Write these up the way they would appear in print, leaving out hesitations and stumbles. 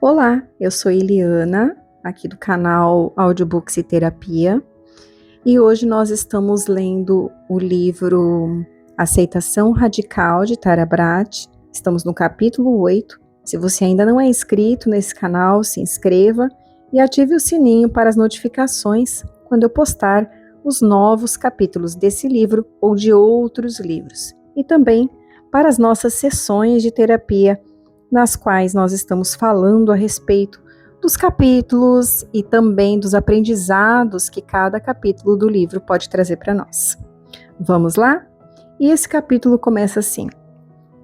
Olá, eu sou Eliana, aqui do canal Audiobooks e Terapia, e hoje nós estamos lendo o livro Aceitação Radical de Tara Brach. Estamos no capítulo 8. Se você ainda não é inscrito nesse canal, se inscreva e ative o sininho para as notificações quando eu postar os novos capítulos desse livro ou de outros livros. E também para as nossas sessões de terapia, nas quais nós estamos falando a respeito dos capítulos e também dos aprendizados que cada capítulo do livro pode trazer para nós. Vamos lá? E esse capítulo começa assim: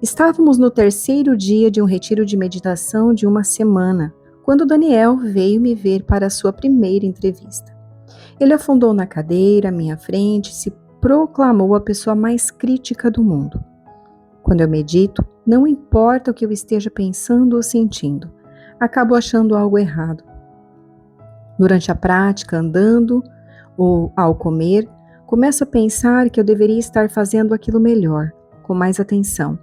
Estávamos no terceiro dia de um retiro de meditação de uma semana, quando Daniel veio me ver para a sua primeira entrevista. Ele afundou na cadeira à minha frente e se proclamou a pessoa mais crítica do mundo. Quando eu medito, não importa o que eu esteja pensando ou sentindo, acabo achando algo errado. Durante a prática, andando ou ao comer, começo a pensar que eu deveria estar fazendo aquilo melhor, com mais atenção.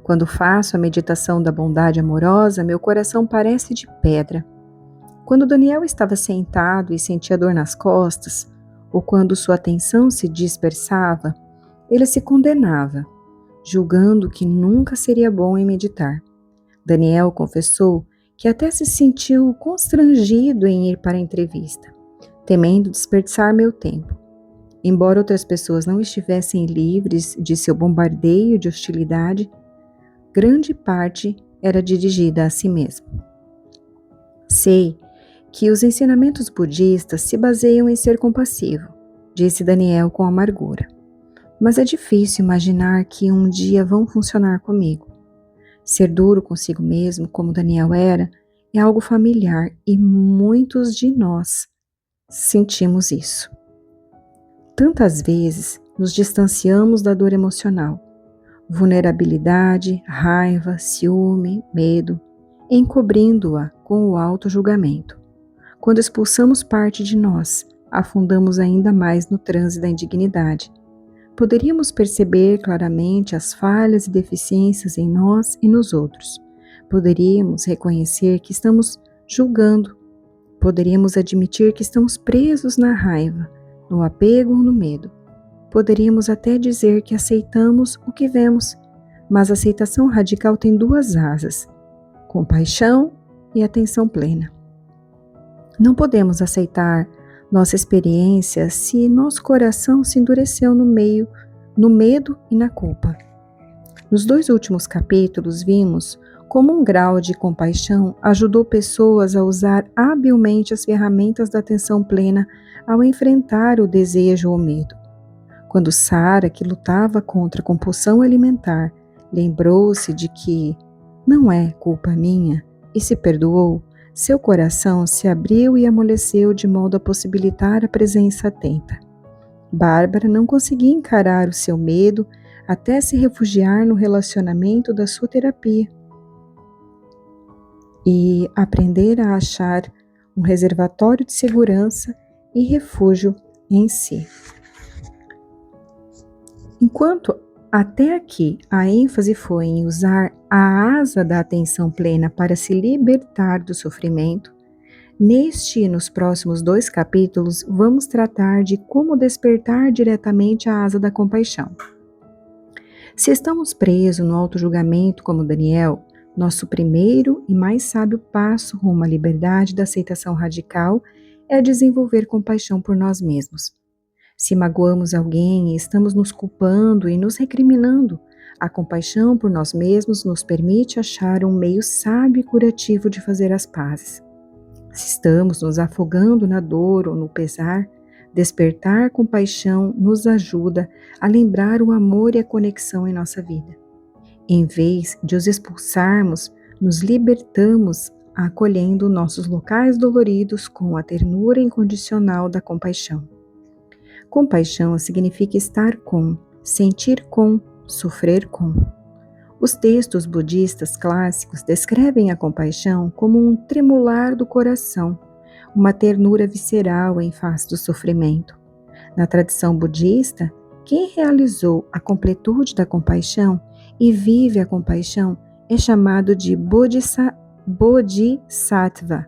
Quando faço a meditação da bondade amorosa, meu coração parece de pedra. Quando Daniel estava sentado e sentia dor nas costas, ou quando sua atenção se dispersava, ele se condenava, julgando que nunca seria bom em meditar. Daniel confessou que até se sentiu constrangido em ir para a entrevista, temendo desperdiçar meu tempo. Embora outras pessoas não estivessem livres de seu bombardeio de hostilidade, grande parte era dirigida a si mesmo. Sei que os ensinamentos budistas se baseiam em ser compassivo, disse Daniel com amargura. Mas é difícil imaginar que um dia vão funcionar comigo. Ser duro consigo mesmo, como Daniel era, é algo familiar e muitos de nós sentimos isso. Tantas vezes nos distanciamos da dor emocional, vulnerabilidade, raiva, ciúme, medo, encobrindo-a com o auto-julgamento. Quando expulsamos parte de nós, afundamos ainda mais no transe da indignidade. Poderíamos perceber claramente as falhas e deficiências em nós e nos outros. Poderíamos reconhecer que estamos julgando. Poderíamos admitir que estamos presos na raiva, no apego ou no medo. Poderíamos até dizer que aceitamos o que vemos, mas a aceitação radical tem duas asas: compaixão e atenção plena. Não podemos aceitar nossa experiência se nosso coração se endureceu no medo e na culpa. Nos 2 últimos capítulos vimos como um grau de compaixão ajudou pessoas a usar habilmente as ferramentas da atenção plena ao enfrentar o desejo ou o medo. Quando Sara, que lutava contra a compulsão alimentar, lembrou-se de que não é culpa minha e se perdoou, seu coração se abriu e amoleceu de modo a possibilitar a presença atenta. Bárbara não conseguia encarar o seu medo até se refugiar no relacionamento da sua terapia e aprender a achar um reservatório de segurança e refúgio em si. Enquanto até aqui a ênfase foi em usar a asa da atenção plena para se libertar do sofrimento, neste e nos próximos 2 capítulos vamos tratar de como despertar diretamente a asa da compaixão. Se estamos presos no auto-julgamento como Daniel, nosso primeiro e mais sábio passo rumo à liberdade da aceitação radical é desenvolver compaixão por nós mesmos. Se magoamos alguém e estamos nos culpando e nos recriminando, a compaixão por nós mesmos nos permite achar um meio sábio e curativo de fazer as pazes. Se estamos nos afogando na dor ou no pesar, despertar compaixão nos ajuda a lembrar o amor e a conexão em nossa vida. Em vez de os expulsarmos, nos libertamos acolhendo nossos locais doloridos com a ternura incondicional da compaixão. Compaixão significa estar com, sentir com, sofrer com. Os textos budistas clássicos descrevem a compaixão como um tremular do coração, uma ternura visceral em face do sofrimento. Na tradição budista, quem realizou a completude da compaixão e vive a compaixão é chamado de Bodhisattva.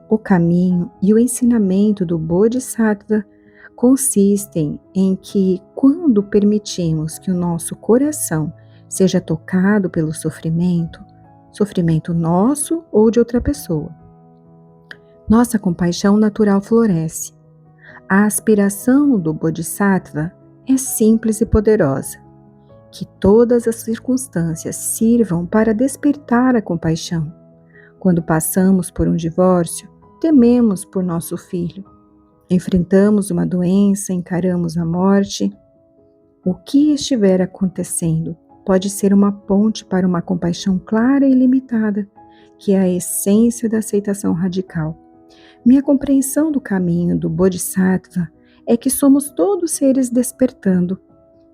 O caminho e o ensinamento do Bodhisattva consistem em que, quando permitimos que o nosso coração seja tocado pelo sofrimento, sofrimento nosso ou de outra pessoa, nossa compaixão natural floresce. A aspiração do Bodhisattva é simples e poderosa: que todas as circunstâncias sirvam para despertar a compaixão. Quando passamos por um divórcio, tememos por nosso filho. Enfrentamos uma doença, encaramos a morte. O que estiver acontecendo pode ser uma ponte para uma compaixão clara e ilimitada, que é a essência da aceitação radical. Minha compreensão do caminho do Bodhisattva é que somos todos seres despertando,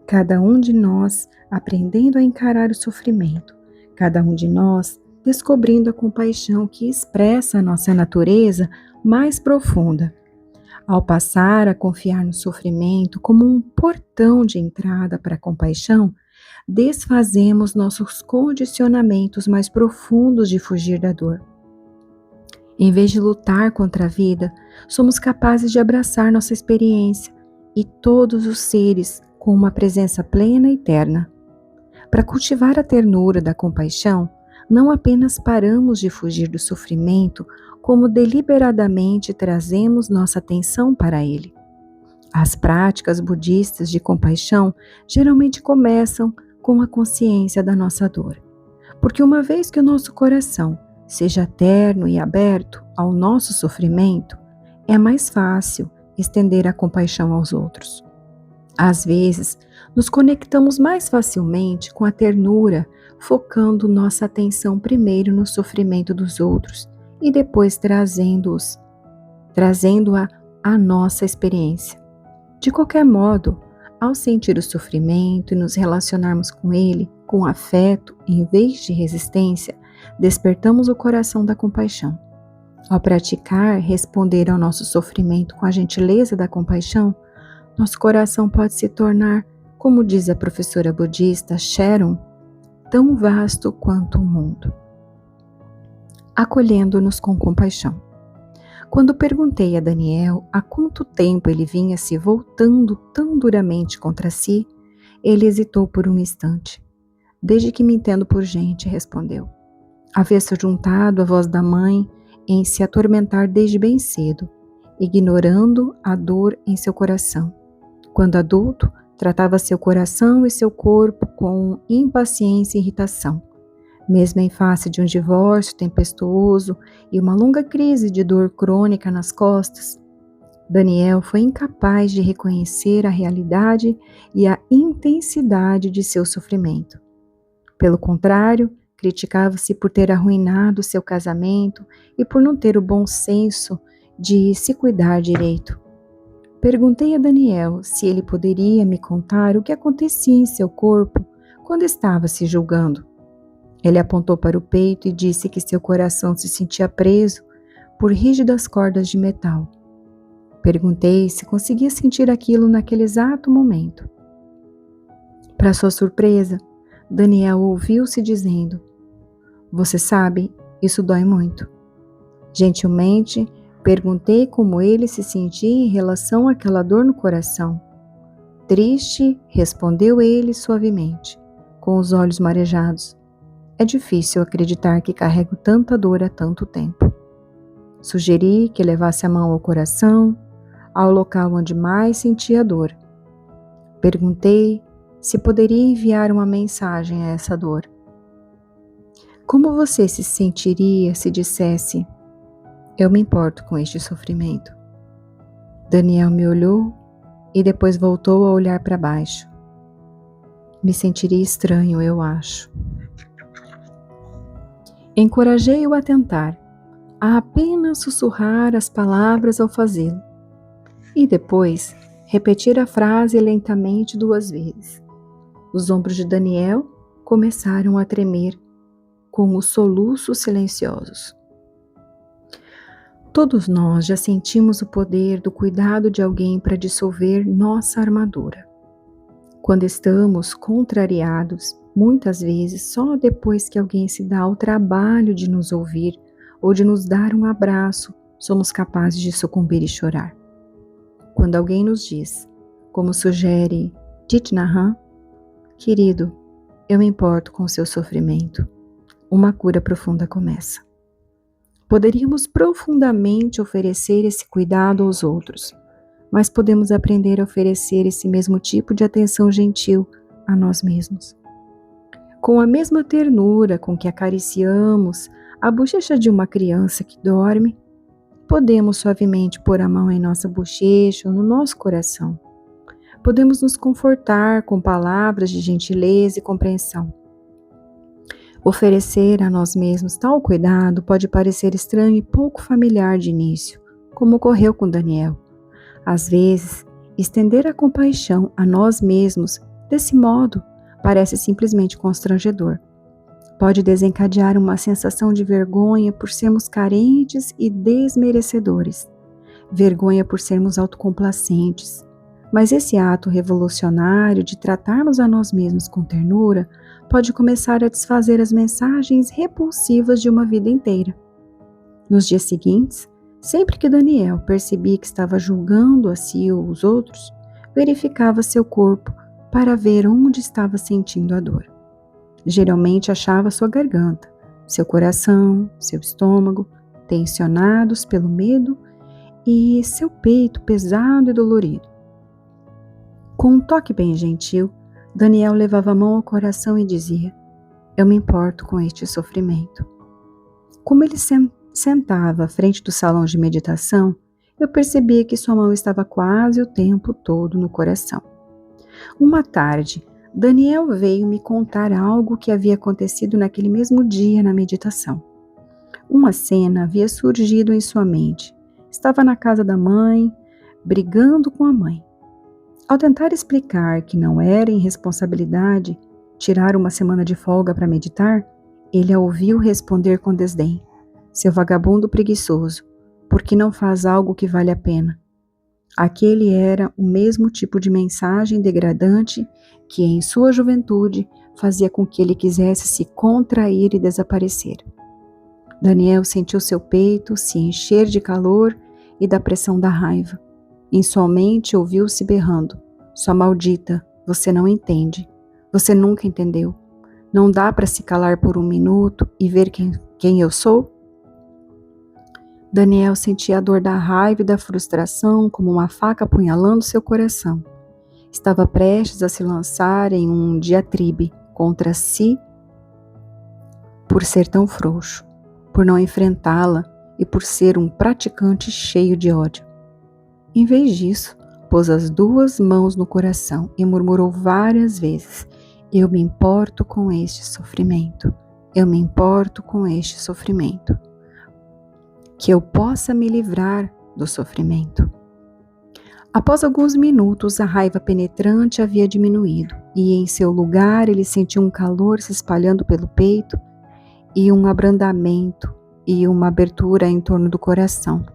cada um de nós aprendendo a encarar o sofrimento, cada um de nós descobrindo a compaixão que expressa a nossa natureza mais profunda. Ao passar a confiar no sofrimento como um portão de entrada para a compaixão, desfazemos nossos condicionamentos mais profundos de fugir da dor. Em vez de lutar contra a vida, somos capazes de abraçar nossa experiência e todos os seres com uma presença plena e eterna. Para cultivar a ternura da compaixão, não apenas paramos de fugir do sofrimento, como deliberadamente trazemos nossa atenção para ele. As práticas budistas de compaixão geralmente começam com a consciência da nossa dor, porque uma vez que o nosso coração seja terno e aberto ao nosso sofrimento, é mais fácil estender a compaixão aos outros. Às vezes, nos conectamos mais facilmente com a ternura, focando nossa atenção primeiro no sofrimento dos outros e depois trazendo-a à nossa experiência. De qualquer modo, ao sentir o sofrimento e nos relacionarmos com ele com afeto em vez de resistência, despertamos o coração da compaixão. Ao praticar responder ao nosso sofrimento com a gentileza da compaixão, nosso coração pode se tornar, como diz a professora budista Sharon, tão vasto quanto o mundo, acolhendo-nos com compaixão. Quando perguntei a Daniel há quanto tempo ele vinha se voltando tão duramente contra si, ele hesitou por um instante. Desde que me entendo por gente, respondeu. Havia se juntado à voz da mãe em se atormentar desde bem cedo, ignorando a dor em seu coração. Quando adulto, tratava seu coração e seu corpo com impaciência e irritação. Mesmo em face de um divórcio tempestuoso e uma longa crise de dor crônica nas costas, Daniel foi incapaz de reconhecer a realidade e a intensidade de seu sofrimento. Pelo contrário, criticava-se por ter arruinado seu casamento e por não ter o bom senso de se cuidar direito. Perguntei a Daniel se ele poderia me contar o que acontecia em seu corpo quando estava se julgando. Ele apontou para o peito e disse que seu coração se sentia preso por rígidas cordas de metal. Perguntei se conseguia sentir aquilo naquele exato momento. Para sua surpresa, Daniel ouviu-se dizendo: "Você sabe, isso dói muito." Gentilmente, perguntei como ele se sentia em relação àquela dor no coração. "Triste", respondeu ele suavemente, com os olhos marejados. "É difícil acreditar que carrego tanta dor há tanto tempo." Sugeri que levasse a mão ao coração, ao local onde mais sentia dor. Perguntei se poderia enviar uma mensagem a essa dor. "Como você se sentiria se dissesse: 'Eu me importo com este sofrimento'?" Daniel me olhou e depois voltou a olhar para baixo. "Me sentiria estranho, eu acho." Encorajei-o a tentar, a apenas sussurrar as palavras ao fazê-lo, e depois repetir a frase lentamente 2 vezes. Os ombros de Daniel começaram a tremer com os soluços silenciosos. Todos nós já sentimos o poder do cuidado de alguém para dissolver nossa armadura. Quando estamos contrariados, Muitas vezes, só depois que alguém se dá ao trabalho de nos ouvir ou de nos dar um abraço, somos capazes de sucumbir e chorar. Quando alguém nos diz, como sugere Thich Nhat Hanh, querido, eu me importo com o seu sofrimento, uma cura profunda começa. Poderíamos profundamente oferecer esse cuidado aos outros, mas podemos aprender a oferecer esse mesmo tipo de atenção gentil a nós mesmos. Com a mesma ternura com que acariciamos a bochecha de uma criança que dorme, podemos suavemente pôr a mão em nossa bochecha ou no nosso coração. Podemos nos confortar com palavras de gentileza e compreensão. Oferecer a nós mesmos tal cuidado pode parecer estranho e pouco familiar de início, como ocorreu com Daniel. Às vezes, estender a compaixão a nós mesmos desse modo parece simplesmente constrangedor. Pode desencadear uma sensação de vergonha por sermos carentes e desmerecedores, vergonha por sermos autocomplacentes. Mas esse ato revolucionário de tratarmos a nós mesmos com ternura pode começar a desfazer as mensagens repulsivas de uma vida inteira. Nos dias seguintes, sempre que Daniel percebia que estava julgando a si ou os outros, verificava seu corpo para ver onde estava sentindo a dor. Geralmente achava sua garganta, seu coração, seu estômago, tensionados pelo medo e seu peito pesado e dolorido. Com um toque bem gentil, Daniel levava a mão ao coração e dizia: eu me importo com este sofrimento. Como ele sentava à frente do salão de meditação, eu percebia que sua mão estava quase o tempo todo no coração. Uma tarde, Daniel veio me contar algo que havia acontecido naquele mesmo dia na meditação. Uma cena havia surgido em sua mente. Estava na casa da mãe, brigando com a mãe. Ao tentar explicar que não era irresponsabilidade tirar uma semana de folga para meditar, ele a ouviu responder com desdém: seu vagabundo preguiçoso, por que não faz algo que vale a pena? Aquele era o mesmo tipo de mensagem degradante que em sua juventude fazia com que ele quisesse se contrair e desaparecer. Daniel sentiu seu peito se encher de calor e da pressão da raiva. Em sua mente ouviu-se berrando: sua maldita, você não entende. Você nunca entendeu. Não dá para se calar por um minuto e ver quem eu sou? Daniel sentia a dor da raiva e da frustração como uma faca apunhalando seu coração. Estava prestes a se lançar em um diatribe contra si por ser tão frouxo, por não enfrentá-la e por ser um praticante cheio de ódio. Em vez disso, pôs as duas mãos no coração e murmurou várias vezes: eu me importo com este sofrimento, eu me importo com este sofrimento. Que eu possa me livrar do sofrimento. Após alguns minutos, a raiva penetrante havia diminuído e em seu lugar ele sentiu um calor se espalhando pelo peito e um abrandamento e uma abertura em torno do coração.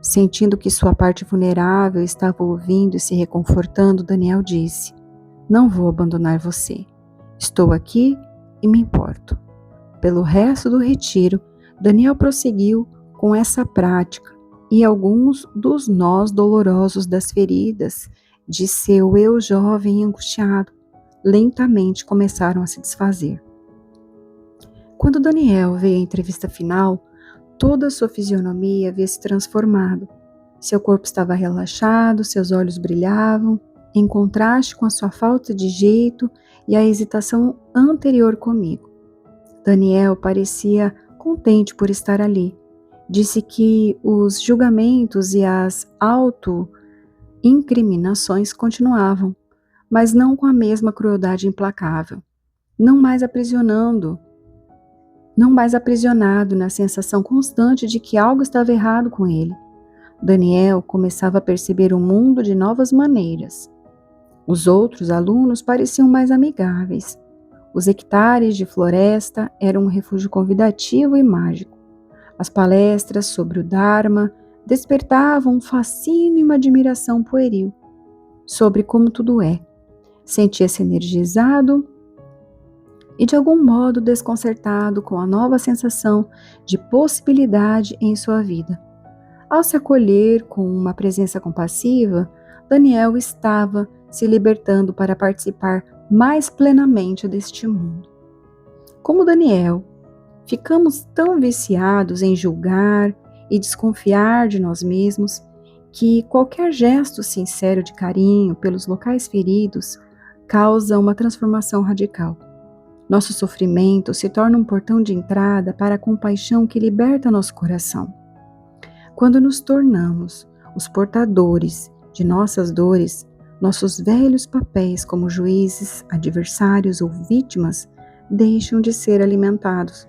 Sentindo que sua parte vulnerável estava ouvindo e se reconfortando, Daniel disse: não vou abandonar você. Estou aqui e me importo. Pelo resto do retiro, Daniel prosseguiu com essa prática e alguns dos nós dolorosos das feridas de seu eu jovem e angustiado lentamente começaram a se desfazer. Quando Daniel veio à entrevista final, toda a sua fisionomia havia se transformado. Seu corpo estava relaxado, seus olhos brilhavam, em contraste com a sua falta de jeito e a hesitação anterior comigo. Daniel parecia contente por estar ali. Disse que os julgamentos e as auto-incriminações continuavam, mas não com a mesma crueldade implacável, não mais aprisionado na sensação constante de que algo estava errado com ele. Daniel começava a perceber o mundo de novas maneiras. Os outros alunos pareciam mais amigáveis. Os hectares de floresta eram um refúgio convidativo e mágico. As palestras sobre o Dharma despertavam um fascínio e uma admiração pueril sobre como tudo é. Sentia-se energizado e de algum modo desconcertado com a nova sensação de possibilidade em sua vida. Ao se acolher com uma presença compassiva, Daniel estava se libertando para participar mais plenamente deste mundo. Como Daniel, ficamos tão viciados em julgar e desconfiar de nós mesmos que qualquer gesto sincero de carinho pelos locais feridos causa uma transformação radical. Nosso sofrimento se torna um portão de entrada para a compaixão que liberta nosso coração. Quando nos tornamos os portadores de nossas dores, nossos velhos papéis como juízes, adversários ou vítimas deixam de ser alimentados.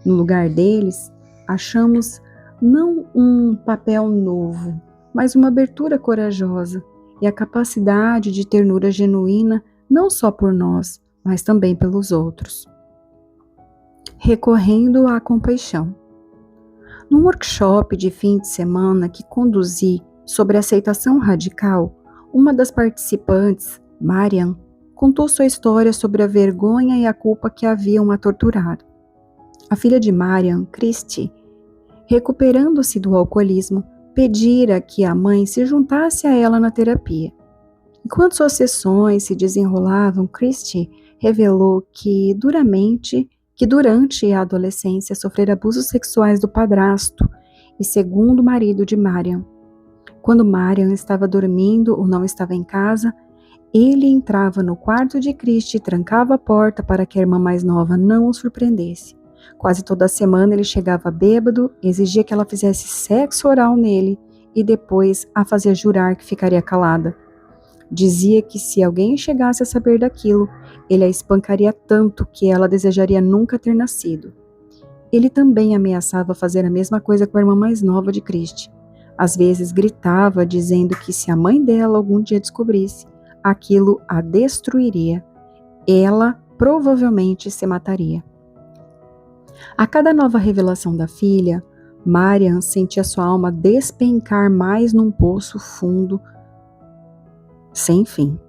No lugar deles, achamos não um papel novo, mas uma abertura corajosa e a capacidade de ternura genuína não só por nós, mas também pelos outros. Recorrendo à compaixão. Num workshop de fim de semana que conduzi sobre aceitação radical, uma das participantes, Marian, contou sua história sobre a vergonha e a culpa que haviam a torturado. A filha de Marian, Christy, recuperando-se do alcoolismo, pedira que a mãe se juntasse a ela na terapia. Enquanto suas sessões se desenrolavam, Christy revelou que durante a adolescência sofrera abusos sexuais do padrasto e segundo marido de Marian. Quando Marian estava dormindo ou não estava em casa, ele entrava no quarto de Christy e trancava a porta para que a irmã mais nova não o surpreendesse. Quase toda semana ele chegava bêbado, exigia que ela fizesse sexo oral nele e depois a fazia jurar que ficaria calada. Dizia que se alguém chegasse a saber daquilo, ele a espancaria tanto que ela desejaria nunca ter nascido. Ele também ameaçava fazer a mesma coisa com a irmã mais nova de Christy. Às vezes gritava, dizendo que se a mãe dela algum dia descobrisse, aquilo a destruiria. Ela provavelmente se mataria. A cada nova revelação da filha, Marian sentia sua alma despencar mais num poço fundo sem fim.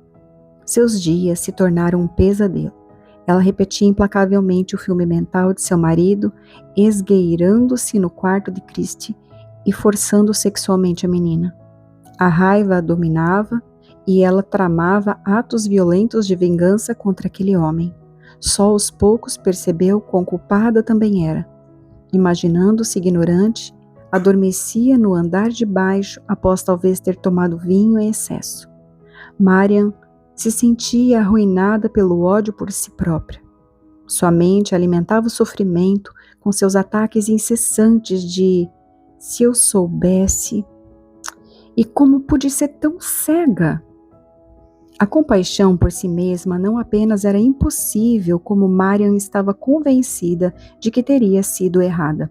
Seus dias se tornaram um pesadelo. Ela repetia implacavelmente o filme mental de seu marido, esgueirando-se no quarto de Christy e forçando sexualmente a menina. A raiva a dominava e ela tramava atos violentos de vingança contra aquele homem. Só aos poucos percebeu quão culpada também era. Imaginando-se ignorante, adormecia no andar de baixo após talvez ter tomado vinho em excesso. Marian se sentia arruinada pelo ódio por si própria. Sua mente alimentava o sofrimento com seus ataques incessantes de "se eu soubesse", e como pude ser tão cega? A compaixão por si mesma não apenas era impossível, como Marian estava convencida de que teria sido errada.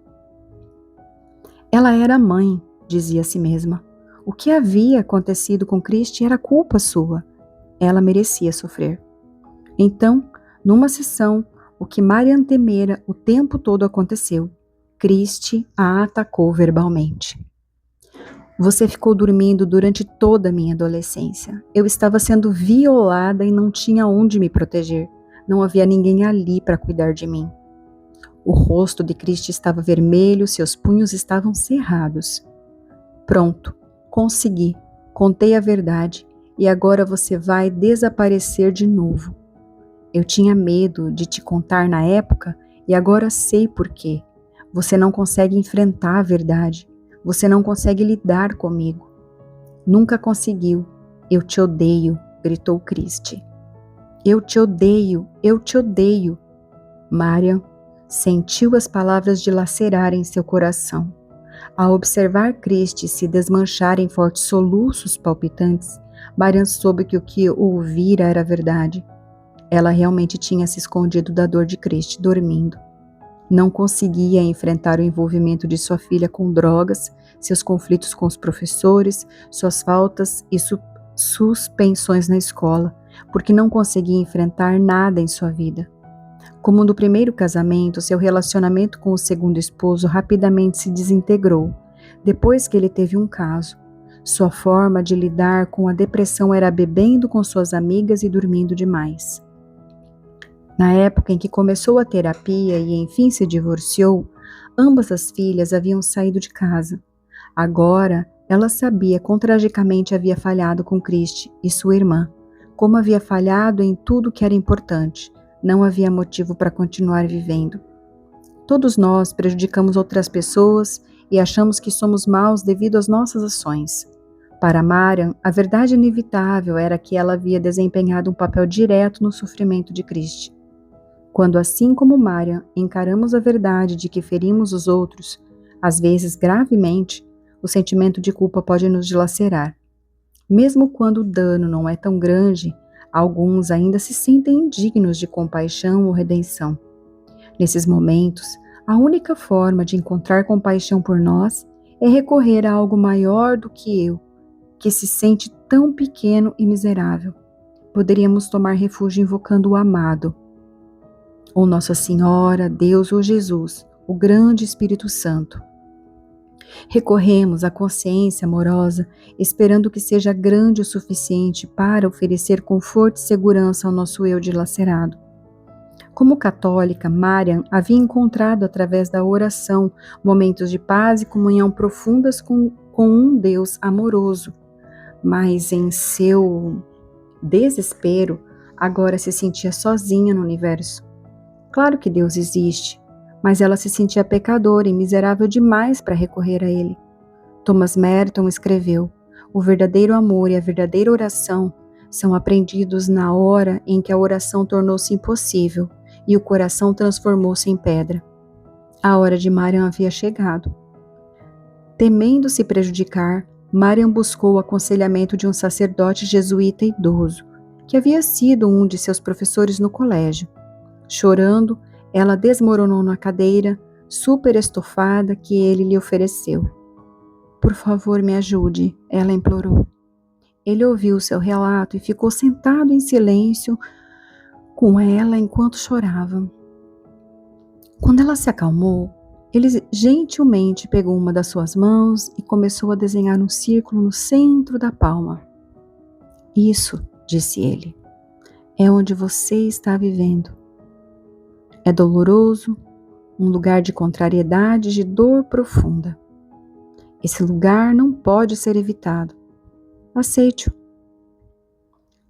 Ela era mãe, dizia a si mesma. O que havia acontecido com Christy era culpa sua. Ela merecia sofrer. Então, numa sessão, o que Marian temera o tempo todo aconteceu. Christy a atacou verbalmente. Você ficou dormindo durante toda a minha adolescência. Eu estava sendo violada e não tinha onde me proteger. Não havia ninguém ali para cuidar de mim. O rosto de Christy estava vermelho, seus punhos estavam cerrados. Pronto, consegui, contei a verdade e agora você vai desaparecer de novo. Eu tinha medo de te contar na época e agora sei por quê. Você não consegue enfrentar a verdade. Você não consegue lidar comigo. Nunca conseguiu. Eu te odeio, gritou Christy. Eu te odeio, eu te odeio. Marian sentiu as palavras dilacerarem seu coração. Ao observar Christy se desmanchar em fortes soluços palpitantes, Marian soube que o que ouvira era verdade. Ela realmente tinha se escondido da dor de Christy dormindo. Não conseguia enfrentar o envolvimento de sua filha com drogas, seus conflitos com os professores, suas faltas e suspensões na escola, porque não conseguia enfrentar nada em sua vida. Como no primeiro casamento, seu relacionamento com o segundo esposo rapidamente se desintegrou, depois que ele teve um caso. Sua forma de lidar com a depressão era bebendo com suas amigas e dormindo demais. Na época em que começou a terapia e enfim se divorciou, ambas as filhas haviam saído de casa. Agora, ela sabia quão tragicamente havia falhado com Christy e sua irmã, como havia falhado em tudo que era importante. Não havia motivo para continuar vivendo. Todos nós prejudicamos outras pessoas e achamos que somos maus devido às nossas ações. Para Marian, a verdade inevitável era que ela havia desempenhado um papel direto no sofrimento de Christy. Quando, assim como Marian, encaramos a verdade de que ferimos os outros, às vezes gravemente, o sentimento de culpa pode nos dilacerar. Mesmo quando o dano não é tão grande, alguns ainda se sentem indignos de compaixão ou redenção. Nesses momentos, a única forma de encontrar compaixão por nós é recorrer a algo maior do que eu, que se sente tão pequeno e miserável. Poderíamos tomar refúgio invocando o amado, ou Nossa Senhora, Deus ou Jesus, o grande Espírito Santo. Recorremos à consciência amorosa, esperando que seja grande o suficiente para oferecer conforto e segurança ao nosso eu dilacerado. Como católica, Marian havia encontrado através da oração momentos de paz e comunhão profundas com um Deus amoroso, mas em seu desespero, agora se sentia sozinha no universo. Claro que Deus existe, mas ela se sentia pecadora e miserável demais para recorrer a Ele. Thomas Merton escreveu: o verdadeiro amor e a verdadeira oração são aprendidos na hora em que a oração tornou-se impossível e o coração transformou-se em pedra. A hora de Marian havia chegado. Temendo se prejudicar, Marian buscou o aconselhamento de um sacerdote jesuíta idoso, que havia sido um de seus professores no colégio. Chorando, ela desmoronou na cadeira, super estofada, que ele lhe ofereceu. Por favor, me ajude, ela implorou. Ele ouviu seu relato e ficou sentado em silêncio com ela enquanto chorava. Quando ela se acalmou, ele gentilmente pegou uma das suas mãos e começou a desenhar um círculo no centro da palma. Isso, disse ele, é onde você está vivendo. É doloroso, um lugar de contrariedade, de dor profunda. Esse lugar não pode ser evitado. Aceite-o.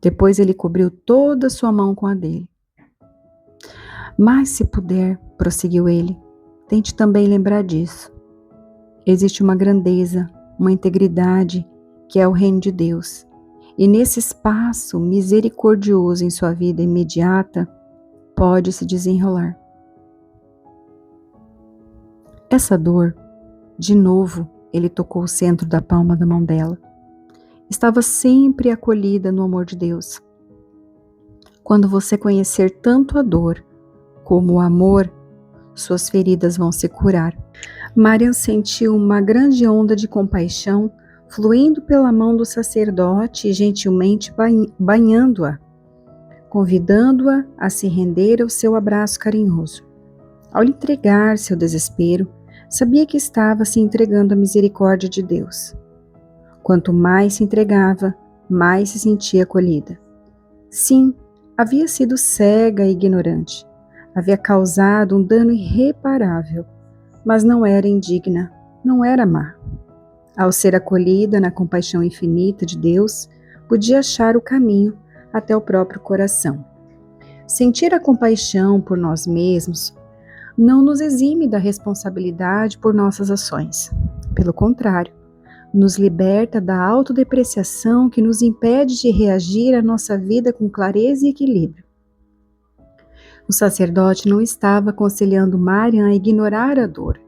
Depois ele cobriu toda a sua mão com a dele. Mas se puder, prosseguiu ele, tente também lembrar disso. Existe uma grandeza, uma integridade, que é o reino de Deus. E nesse espaço misericordioso em sua vida imediata, pode se desenrolar. Essa dor, de novo, ele tocou o centro da palma da mão dela. Estava sempre acolhida no amor de Deus. Quando você conhecer tanto a dor como o amor, suas feridas vão se curar. Marian sentiu uma grande onda de compaixão fluindo pela mão do sacerdote e gentilmente banhando-a, convidando-a a se render ao seu abraço carinhoso. Ao lhe entregar seu desespero, sabia que estava se entregando à misericórdia de Deus. Quanto mais se entregava, mais se sentia acolhida. Sim, havia sido cega e ignorante. Havia causado um dano irreparável, mas não era indigna, não era má. Ao ser acolhida na compaixão infinita de Deus, podia achar o caminho até o próprio coração. Sentir a compaixão por nós mesmos não nos exime da responsabilidade por nossas ações. Pelo contrário, nos liberta da autodepreciação que nos impede de reagir à nossa vida com clareza e equilíbrio. O sacerdote não estava aconselhando Marian a ignorar a dor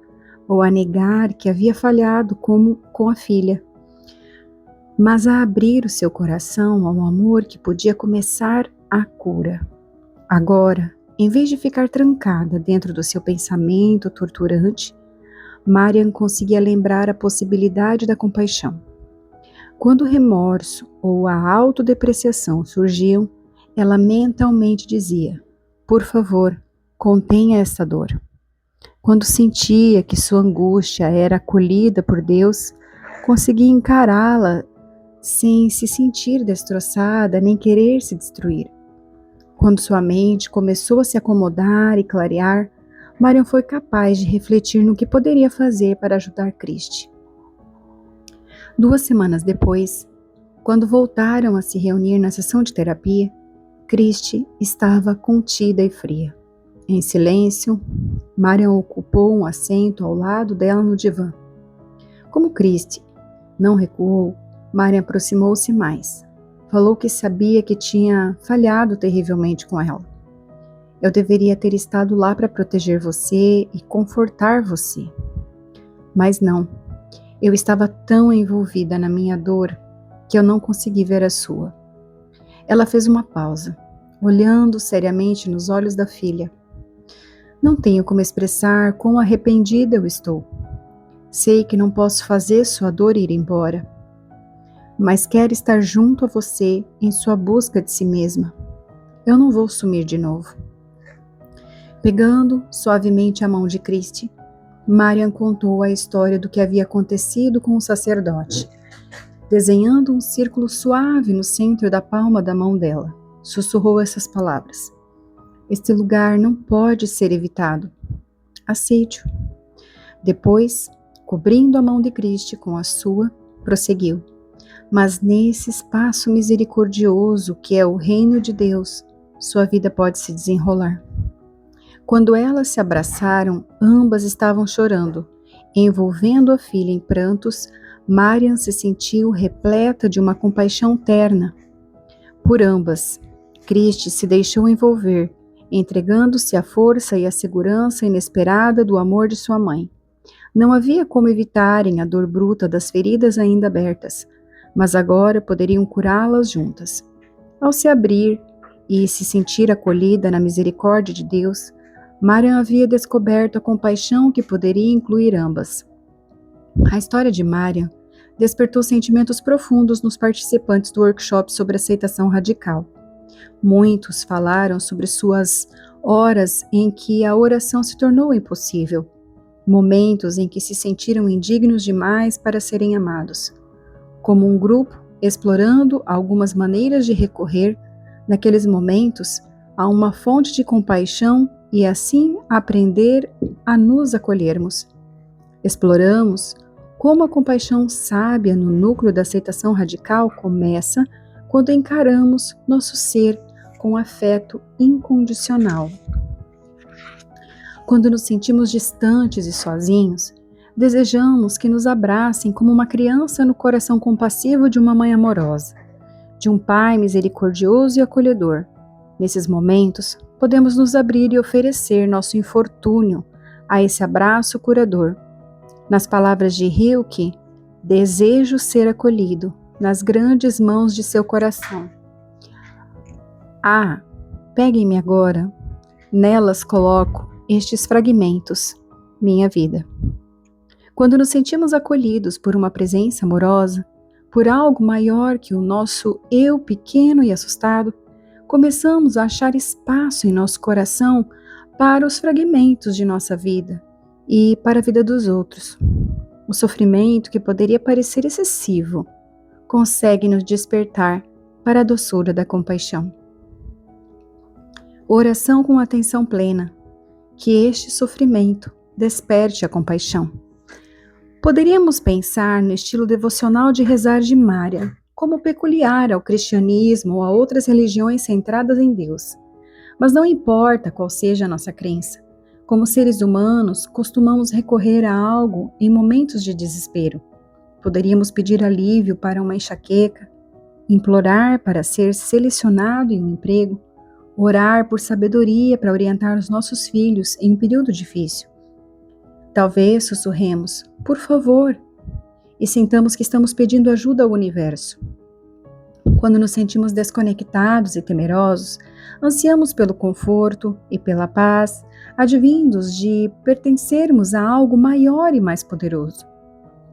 ou a negar que havia falhado como com a filha, mas a abrir o seu coração ao amor que podia começar a cura. Agora, em vez de ficar trancada dentro do seu pensamento torturante, Marian conseguia lembrar a possibilidade da compaixão. Quando o remorso ou a autodepreciação surgiam, ela mentalmente dizia: por favor, contenha essa dor. Quando sentia que sua angústia era acolhida por Deus, conseguia encará-la sem se sentir destroçada nem querer se destruir. Quando sua mente começou a se acomodar e clarear, Marian foi capaz de refletir no que poderia fazer para ajudar Christie. 2 semanas depois, quando voltaram a se reunir na sessão de terapia, Christie estava contida e fria. Em silêncio, Marian ocupou um assento ao lado dela no divã. Como Christie não recuou, Marian aproximou-se mais. Falou que sabia que tinha falhado terrivelmente com ela. Eu deveria ter estado lá para proteger você e confortar você. Mas não, eu estava tão envolvida na minha dor que eu não consegui ver a sua. Ela fez uma pausa, olhando seriamente nos olhos da filha. Não tenho como expressar quão arrependida eu estou. Sei que não posso fazer sua dor ir embora, mas quero estar junto a você em sua busca de si mesma. Eu não vou sumir de novo. Pegando suavemente a mão de Christie, Marian contou a história do que havia acontecido com o sacerdote, desenhando um círculo suave no centro da palma da mão dela. Sussurrou essas palavras. Este lugar não pode ser evitado. Aceite-o. Depois, cobrindo a mão de Christie com a sua, prosseguiu. Mas nesse espaço misericordioso que é o reino de Deus, sua vida pode se desenrolar. Quando elas se abraçaram, ambas estavam chorando. Envolvendo a filha em prantos, Marian se sentiu repleta de uma compaixão terna. Por ambas, Christie se deixou envolver, entregando-se à força e à segurança inesperada do amor de sua mãe. Não havia como evitarem a dor bruta das feridas ainda abertas, mas agora poderiam curá-las juntas. Ao se abrir e se sentir acolhida na misericórdia de Deus, Marian havia descoberto a compaixão que poderia incluir ambas. A história de Marian despertou sentimentos profundos nos participantes do workshop sobre aceitação radical. Muitos falaram sobre suas horas em que a oração se tornou impossível, momentos em que se sentiram indignos demais para serem amados. Como um grupo explorando algumas maneiras de recorrer, naqueles momentos, a uma fonte de compaixão e assim aprender a nos acolhermos. Exploramos como a compaixão sábia no núcleo da aceitação radical começa quando encaramos nosso ser com afeto incondicional. Quando nos sentimos distantes e sozinhos, desejamos que nos abracem como uma criança no coração compassivo de uma mãe amorosa, de um pai misericordioso e acolhedor. Nesses momentos, podemos nos abrir e oferecer nosso infortúnio a esse abraço curador. Nas palavras de Rilke, desejo ser acolhido nas grandes mãos de seu coração. Ah, peguem-me agora, nelas coloco estes fragmentos, minha vida. Quando nos sentimos acolhidos por uma presença amorosa, por algo maior que o nosso eu pequeno e assustado, começamos a achar espaço em nosso coração para os fragmentos de nossa vida e para a vida dos outros. O sofrimento, que poderia parecer excessivo, consegue nos despertar para a doçura da compaixão. Oração com atenção plena, que este sofrimento desperte a compaixão. Poderíamos pensar no estilo devocional de rezar de Marian, como peculiar ao cristianismo ou a outras religiões centradas em Deus. Mas não importa qual seja a nossa crença, como seres humanos, costumamos recorrer a algo em momentos de desespero. Poderíamos pedir alívio para uma enxaqueca, implorar para ser selecionado em um emprego, orar por sabedoria para orientar os nossos filhos em um período difícil. Talvez sussurremos, por favor, e sintamos que estamos pedindo ajuda ao universo. Quando nos sentimos desconectados e temerosos, ansiamos pelo conforto e pela paz, advindos de pertencermos a algo maior e mais poderoso.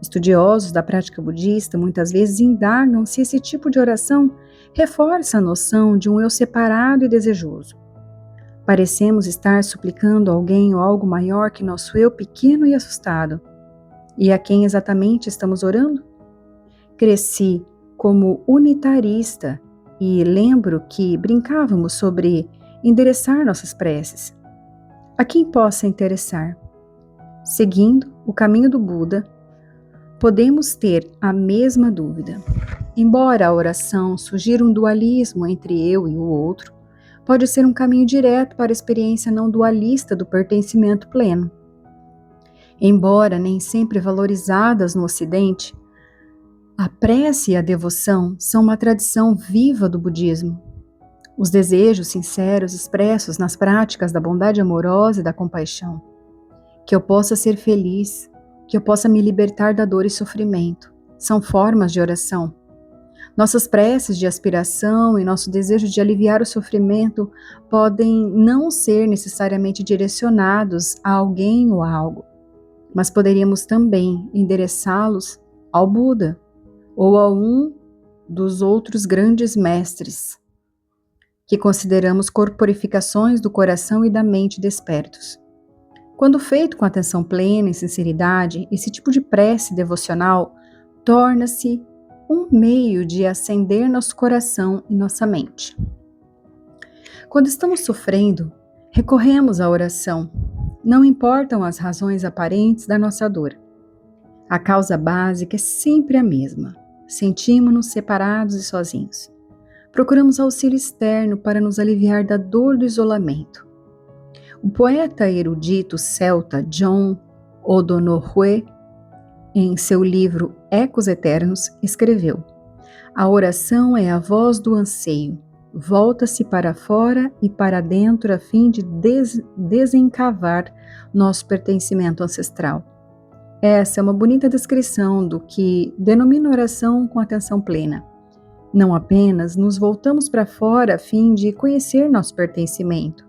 Estudiosos da prática budista muitas vezes indagam se esse tipo de oração reforça a noção de um eu separado e desejoso. Parecemos estar suplicando a alguém ou algo maior que nosso eu pequeno e assustado. E a quem exatamente estamos orando? Cresci como unitarista e lembro que brincávamos sobre endereçar nossas preces a quem possa interessar. Seguindo o caminho do Buda, podemos ter a mesma dúvida. Embora a oração sugira um dualismo entre eu e o outro, pode ser um caminho direto para a experiência não dualista do pertencimento pleno. Embora nem sempre valorizadas no Ocidente, a prece e a devoção são uma tradição viva do budismo. Os desejos sinceros expressos nas práticas da bondade amorosa e da compaixão. Que eu possa ser feliz, que eu possa me libertar da dor e sofrimento, são formas de oração. Nossas preces de aspiração e nosso desejo de aliviar o sofrimento podem não ser necessariamente direcionados a alguém ou a algo, mas poderíamos também endereçá-los ao Buda ou a um dos outros grandes mestres, que consideramos corporificações do coração e da mente despertos. Quando feito com atenção plena e sinceridade, esse tipo de prece devocional torna-se um meio de acender nosso coração e nossa mente. Quando estamos sofrendo, recorremos à oração. Não importam as razões aparentes da nossa dor. A causa básica é sempre a mesma. Sentimos-nos separados e sozinhos. Procuramos auxílio externo para nos aliviar da dor do isolamento. O poeta erudito celta John O'Donoghue, em seu livro Ecos Eternos, escreveu: a oração é a voz do anseio, volta-se para fora e para dentro a fim de desencavar nosso pertencimento ancestral. Essa é uma bonita descrição do que denomina oração com atenção plena. Não apenas nos voltamos para fora a fim de conhecer nosso pertencimento,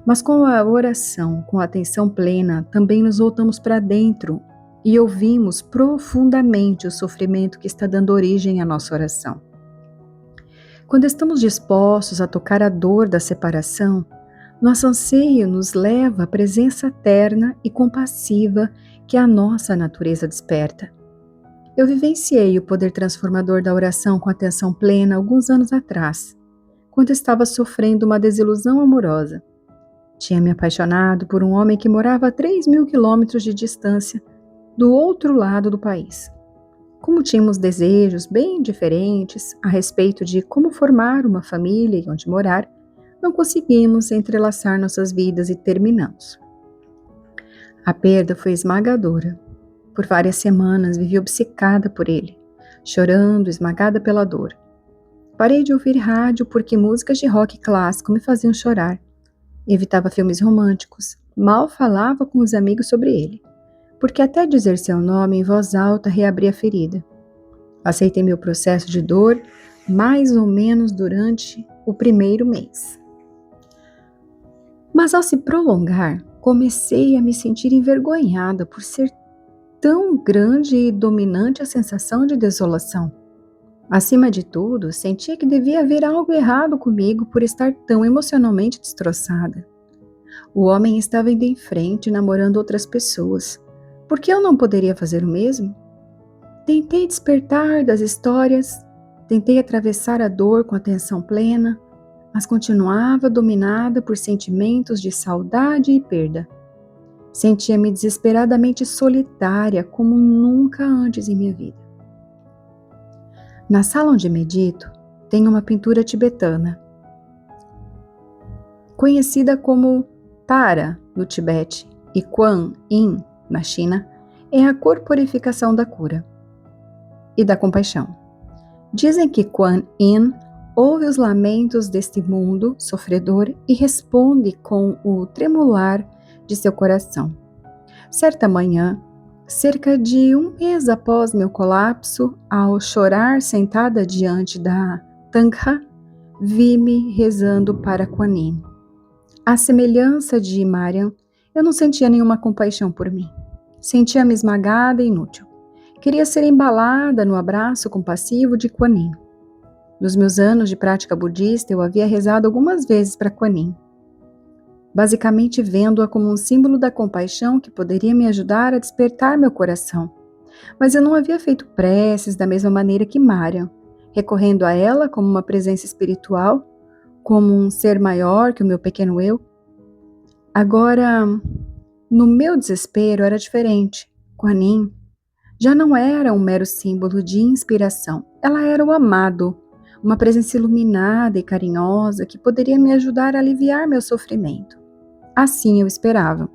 mas com a oração, com a atenção plena, também nos voltamos para dentro e ouvimos profundamente o sofrimento que está dando origem à nossa oração. Quando estamos dispostos a tocar a dor da separação, nosso anseio nos leva à presença terna e compassiva que a nossa natureza desperta. Eu vivenciei o poder transformador da oração com atenção plena alguns anos atrás, quando estava sofrendo uma desilusão amorosa. Tinha me apaixonado por um homem que morava a 3.000 quilômetros de distância, do outro lado do país. Como tínhamos desejos bem diferentes a respeito de como formar uma família e onde morar, não conseguimos entrelaçar nossas vidas e terminamos. A perda foi esmagadora. Por várias semanas vivi obcecada por ele, chorando, esmagada pela dor. Parei de ouvir rádio porque músicas de rock clássico me faziam chorar. Evitava filmes românticos, mal falava com os amigos sobre ele, porque até dizer seu nome em voz alta reabria a ferida. Aceitei meu processo de dor mais ou menos durante o primeiro mês. Mas ao se prolongar, comecei a me sentir envergonhada por ser tão grande e dominante a sensação de desolação. Acima de tudo, sentia que devia haver algo errado comigo por estar tão emocionalmente destroçada. O homem estava indo em frente, namorando outras pessoas. Por que eu não poderia fazer o mesmo? Tentei despertar das histórias, tentei atravessar a dor com atenção plena, mas continuava dominada por sentimentos de saudade e perda. Sentia-me desesperadamente solitária como nunca antes em minha vida. Na sala onde medito, tem uma pintura tibetana, conhecida como Tara, no Tibete, e Kuan Yin, na China, é a corporificação da cura e da compaixão. Dizem que Kuan Yin ouve os lamentos deste mundo sofredor e responde com o tremular de seu coração. Certa manhã, cerca de um mês após meu colapso, ao chorar sentada diante da Tangha, vi-me rezando para Kuan Yin. À semelhança de Mariam, eu não sentia nenhuma compaixão por mim. Sentia-me esmagada e inútil. Queria ser embalada no abraço compassivo de Kuan Yin. Nos meus anos de prática budista, eu havia rezado algumas vezes para Kuan Yin, basicamente vendo-a como um símbolo da compaixão que poderia me ajudar a despertar meu coração. Mas eu não havia feito preces da mesma maneira que Mariam, recorrendo a ela como uma presença espiritual, como um ser maior que o meu pequeno eu. Agora, no meu desespero era diferente. Kuan Yin já não era um mero símbolo de inspiração. Ela era o amado, uma presença iluminada e carinhosa que poderia me ajudar a aliviar meu sofrimento. Assim eu esperava.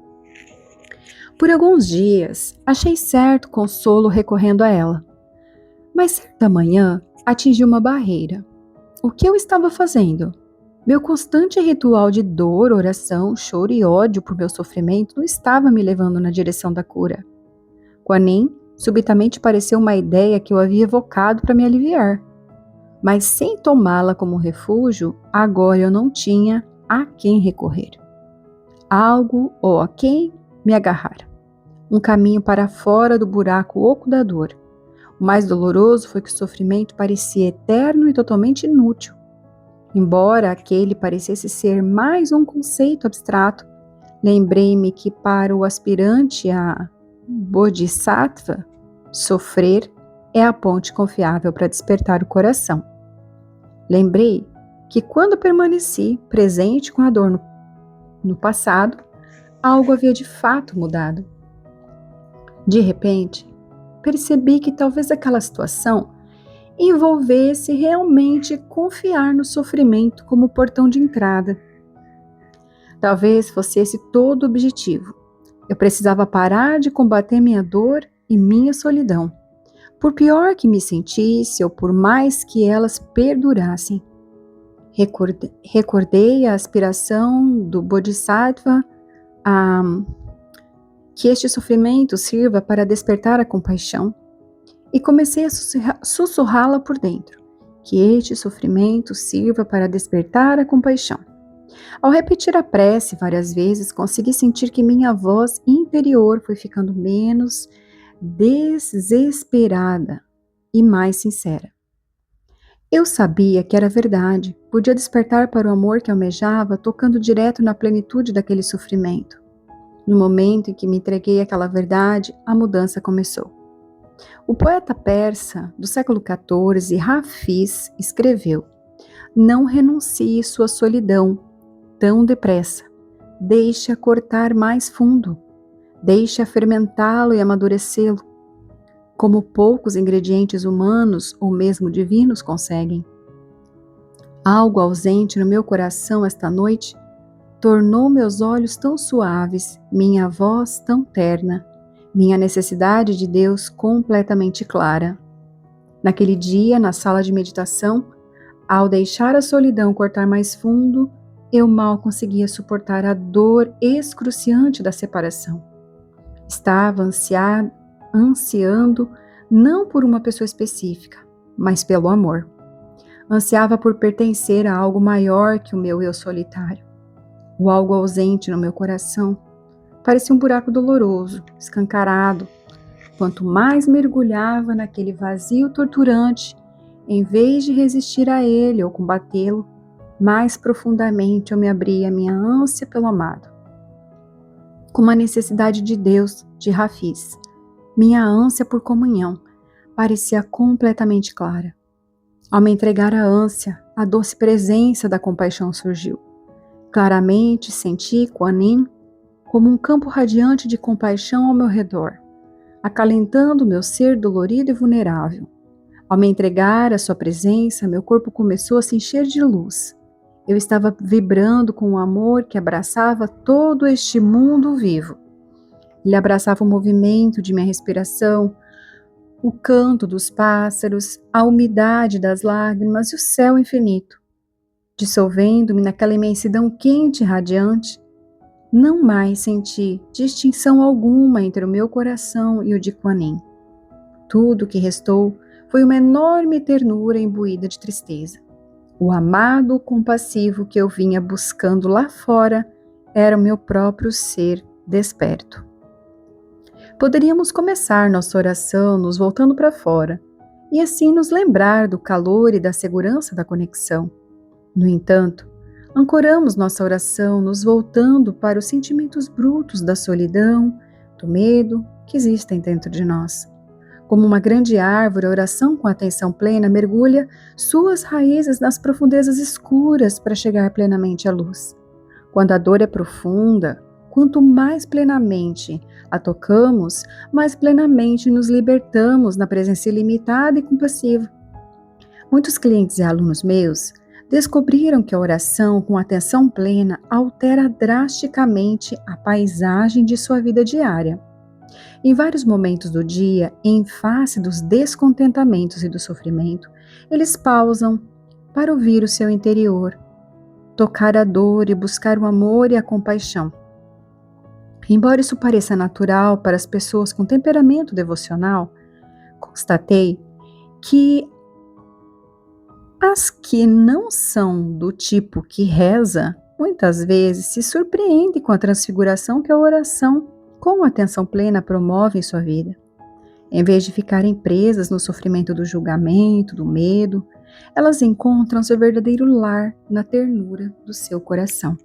Por alguns dias, achei certo consolo recorrendo a ela. Mas certa manhã, atingi uma barreira. O que eu estava fazendo? Meu constante ritual de dor, oração, choro e ódio por meu sofrimento não estava me levando na direção da cura. Kuan Yin subitamente pareceu uma ideia que eu havia evocado para me aliviar. Mas sem tomá-la como refúgio, agora eu não tinha a quem recorrer. Algo ou a quem me agarrar. Um caminho para fora do buraco oco da dor. O mais doloroso foi que o sofrimento parecia eterno e totalmente inútil. Embora aquele parecesse ser mais um conceito abstrato, lembrei-me que para o aspirante a Bodhisattva, sofrer é a ponte confiável para despertar o coração. Lembrei que quando permaneci presente com a dor no passado, algo havia de fato mudado. De repente, percebi que talvez aquela situação envolvesse realmente confiar no sofrimento como portão de entrada. Talvez fosse esse todo o objetivo. Eu precisava parar de combater minha dor e minha solidão, por pior que me sentisse ou por mais que elas perdurassem. Recordei a aspiração do Bodhisattva a que este sofrimento sirva para despertar a compaixão e comecei a sussurrá-la por dentro, que este sofrimento sirva para despertar a compaixão. Ao repetir a prece várias vezes, consegui sentir que minha voz interior foi ficando menos desesperada e mais sincera. Eu sabia que era verdade, podia despertar para o amor que almejava, tocando direto na plenitude daquele sofrimento. No momento em que me entreguei àquela verdade, a mudança começou. O poeta persa do século XIV, Hafiz, escreveu: "Não renuncie sua solidão tão depressa. Deixe-a cortar mais fundo. Deixe-a fermentá-lo e amadurecê-lo, como poucos ingredientes humanos ou mesmo divinos conseguem." Algo ausente no meu coração esta noite tornou meus olhos tão suaves, minha voz tão terna, minha necessidade de Deus completamente clara. Naquele dia, na sala de meditação, ao deixar a solidão cortar mais fundo, eu mal conseguia suportar a dor excruciante da separação. Estava ansiando não por uma pessoa específica, mas pelo amor. Ansiava por pertencer a algo maior que o meu eu solitário. O algo ausente no meu coração parecia um buraco doloroso, escancarado. Quanto mais mergulhava naquele vazio torturante, em vez de resistir a ele ou combatê-lo, mais profundamente eu me abria à minha ânsia pelo amado. Como a necessidade de Deus, de Hafiz, minha ânsia por comunhão parecia completamente clara. Ao me entregar à ânsia, a doce presença da compaixão surgiu. Claramente senti Kuan Yin como um campo radiante de compaixão ao meu redor, acalentando meu ser dolorido e vulnerável. Ao me entregar à sua presença, meu corpo começou a se encher de luz. Eu estava vibrando com um amor que abraçava todo este mundo vivo. Ele abraçava o movimento de minha respiração, o canto dos pássaros, a umidade das lágrimas e o céu infinito. Dissolvendo-me naquela imensidão quente e radiante, não mais senti distinção alguma entre o meu coração e o de Kuan Yin. Tudo o que restou foi uma enorme ternura imbuída de tristeza. O amado compassivo que eu vinha buscando lá fora era o meu próprio ser desperto. Poderíamos começar nossa oração nos voltando para fora e assim nos lembrar do calor e da segurança da conexão. No entanto, ancoramos nossa oração nos voltando para os sentimentos brutos da solidão, do medo que existem dentro de nós. Como uma grande árvore, a oração com atenção plena mergulha suas raízes nas profundezas escuras para chegar plenamente à luz. Quando a dor é profunda, quanto mais plenamente a tocamos, mais plenamente nos libertamos na presença ilimitada e compassiva. Muitos clientes e alunos meus descobriram que a oração com atenção plena altera drasticamente a paisagem de sua vida diária. Em vários momentos do dia, em face dos descontentamentos e do sofrimento, eles pausam para ouvir o seu interior, tocar a dor e buscar o amor e a compaixão. Embora isso pareça natural para as pessoas com temperamento devocional, constatei que as que não são do tipo que reza, muitas vezes se surpreendem com a transfiguração que a oração com atenção plena promove em sua vida. Em vez de ficarem presas no sofrimento do julgamento, do medo, elas encontram seu verdadeiro lar na ternura do seu coração.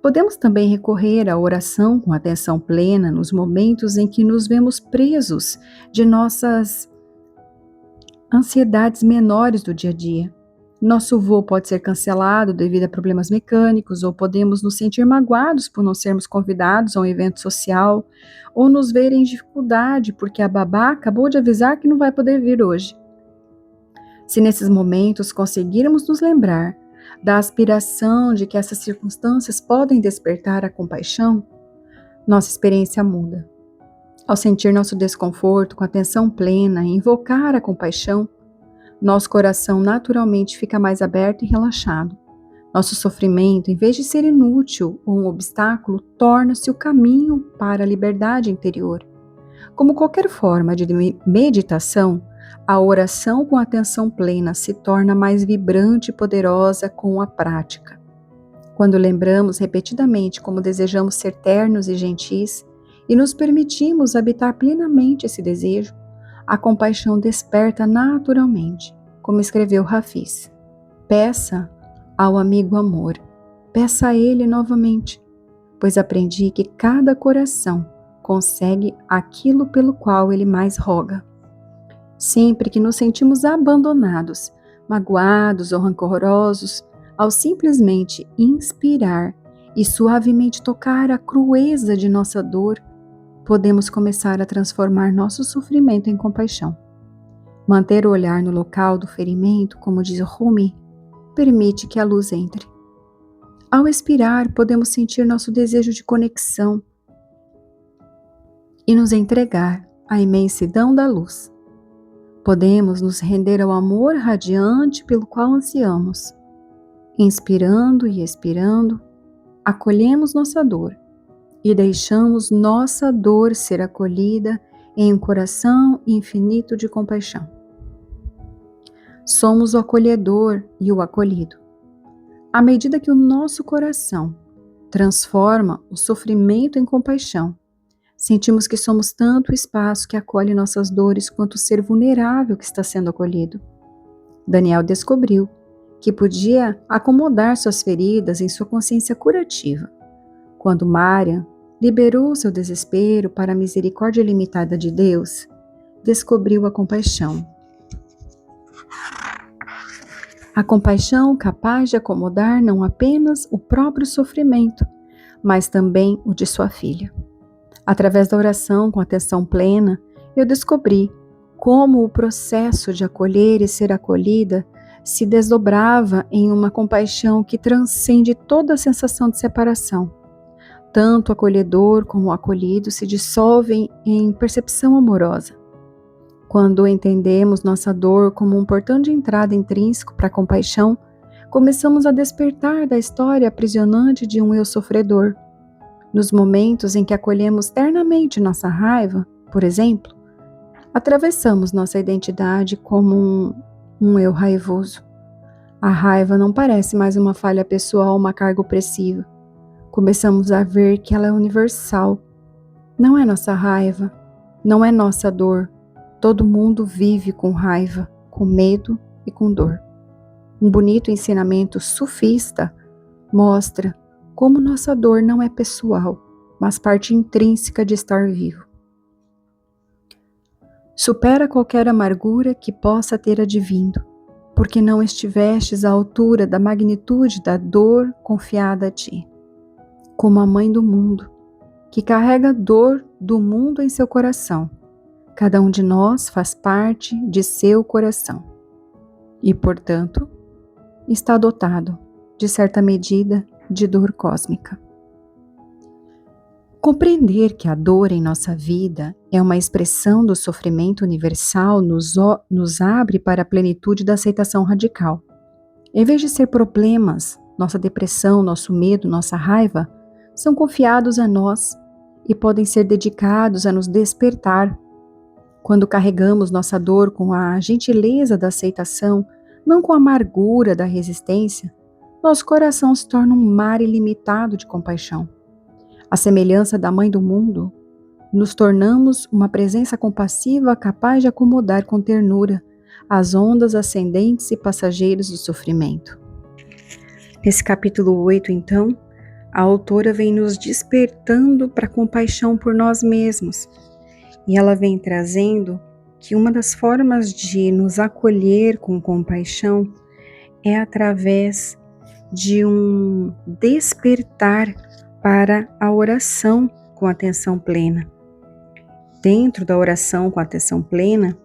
Podemos também recorrer à oração com atenção plena nos momentos em que nos vemos presos de nossas ansiedades menores do dia a dia. Nosso voo pode ser cancelado devido a problemas mecânicos, ou podemos nos sentir magoados por não sermos convidados a um evento social, ou nos ver em dificuldade porque a babá acabou de avisar que não vai poder vir hoje. Se nesses momentos conseguirmos nos lembrar da aspiração de que essas circunstâncias podem despertar a compaixão, nossa experiência muda. Ao sentir nosso desconforto com atenção plena e invocar a compaixão, nosso coração naturalmente fica mais aberto e relaxado. Nosso sofrimento, em vez de ser inútil ou um obstáculo, torna-se o caminho para a liberdade interior. Como qualquer forma de meditação, a oração com atenção plena se torna mais vibrante e poderosa com a prática. Quando lembramos repetidamente como desejamos ser ternos e gentis e nos permitimos habitar plenamente esse desejo, a compaixão desperta naturalmente, como escreveu Hafiz. Peça ao amigo amor, peça a ele novamente, pois aprendi que cada coração consegue aquilo pelo qual ele mais roga. Sempre que nos sentimos abandonados, magoados ou rancorosos, ao simplesmente inspirar e suavemente tocar a crueza de nossa dor, podemos começar a transformar nosso sofrimento em compaixão. Manter o olhar no local do ferimento, como diz Rumi, permite que a luz entre. Ao expirar, podemos sentir nosso desejo de conexão e nos entregar à imensidão da luz. Podemos nos render ao amor radiante pelo qual ansiamos. Inspirando e expirando, acolhemos nossa dor e deixamos nossa dor ser acolhida em um coração infinito de compaixão. Somos o acolhedor e o acolhido. À medida que o nosso coração transforma o sofrimento em compaixão, sentimos que somos tanto o espaço que acolhe nossas dores quanto o ser vulnerável que está sendo acolhido. Daniel descobriu que podia acomodar suas feridas em sua consciência curativa. Quando Mariam liberou seu desespero para a misericórdia ilimitada de Deus, descobriu a compaixão. A compaixão capaz de acomodar não apenas o próprio sofrimento, mas também o de sua filha. Através da oração com atenção plena, eu descobri como o processo de acolher e ser acolhida se desdobrava em uma compaixão que transcende toda a sensação de separação. Tanto o acolhedor como o acolhido se dissolvem em percepção amorosa. Quando entendemos nossa dor como um portão de entrada intrínseco para a compaixão, começamos a despertar da história aprisionante de um eu sofredor. Nos momentos em que acolhemos ternamente nossa raiva, por exemplo, atravessamos nossa identidade como um eu raivoso. A raiva não parece mais uma falha pessoal, uma carga opressiva. Começamos a ver que ela é universal. Não é nossa raiva, não é nossa dor. Todo mundo vive com raiva, com medo e com dor. Um bonito ensinamento sufista mostra como nossa dor não é pessoal, mas parte intrínseca de estar vivo. Supera qualquer amargura que possa ter advindo, porque não estivestes à altura da magnitude da dor confiada a ti. Como a mãe do mundo, que carrega a dor do mundo em seu coração, cada um de nós faz parte de seu coração e, portanto, está dotado, de certa medida, de dor cósmica. Compreender que a dor em nossa vida é uma expressão do sofrimento universal nos abre para a plenitude da aceitação radical. Em vez de ser problemas, nossa depressão, nosso medo, nossa raiva, são confiados a nós e podem ser dedicados a nos despertar. Quando carregamos nossa dor com a gentileza da aceitação, não com a amargura da resistência, nosso coração se torna um mar ilimitado de compaixão. À semelhança da mãe do mundo, nos tornamos uma presença compassiva capaz de acomodar com ternura as ondas ascendentes e passageiras do sofrimento. Nesse capítulo 8, então, a autora vem nos despertando para a compaixão por nós mesmos. E ela vem trazendo que uma das formas de nos acolher com compaixão é através de um despertar para a oração com atenção plena. Dentro da oração com atenção plena,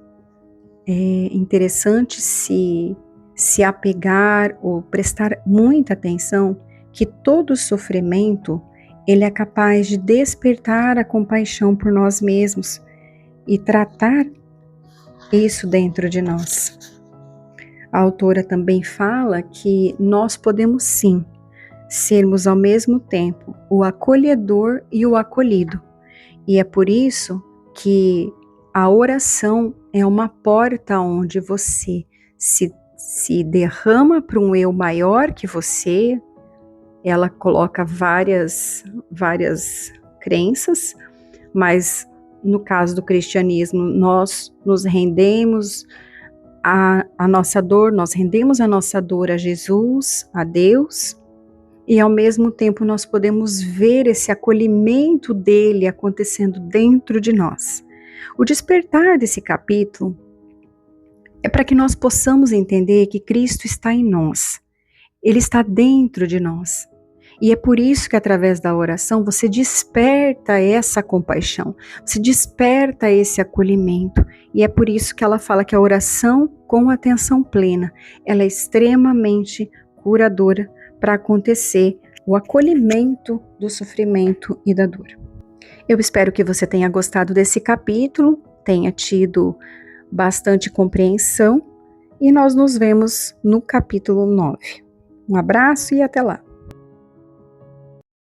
é interessante se apegar ou prestar muita atenção que todo sofrimento ele é capaz de despertar a compaixão por nós mesmos e tratar isso dentro de nós. A autora também fala que nós podemos sim sermos ao mesmo tempo o acolhedor e o acolhido. E é por isso que a oração é uma porta onde você se derrama para um eu maior que você. Ela coloca várias crenças, mas no caso do cristianismo, nós nos rendemos a nossa dor, nós rendemos a nossa dor a Jesus, a Deus, e ao mesmo tempo nós podemos ver esse acolhimento dele acontecendo dentro de nós. O despertar desse capítulo é para que nós possamos entender que Cristo está em nós, ele está dentro de nós. E é por isso que através da oração você desperta essa compaixão, você desperta esse acolhimento. E é por isso que ela fala que a oração com atenção plena, ela é extremamente curadora para acontecer o acolhimento do sofrimento e da dor. Eu espero que você tenha gostado desse capítulo, tenha tido bastante compreensão e nós nos vemos no capítulo 9. Um abraço e até lá!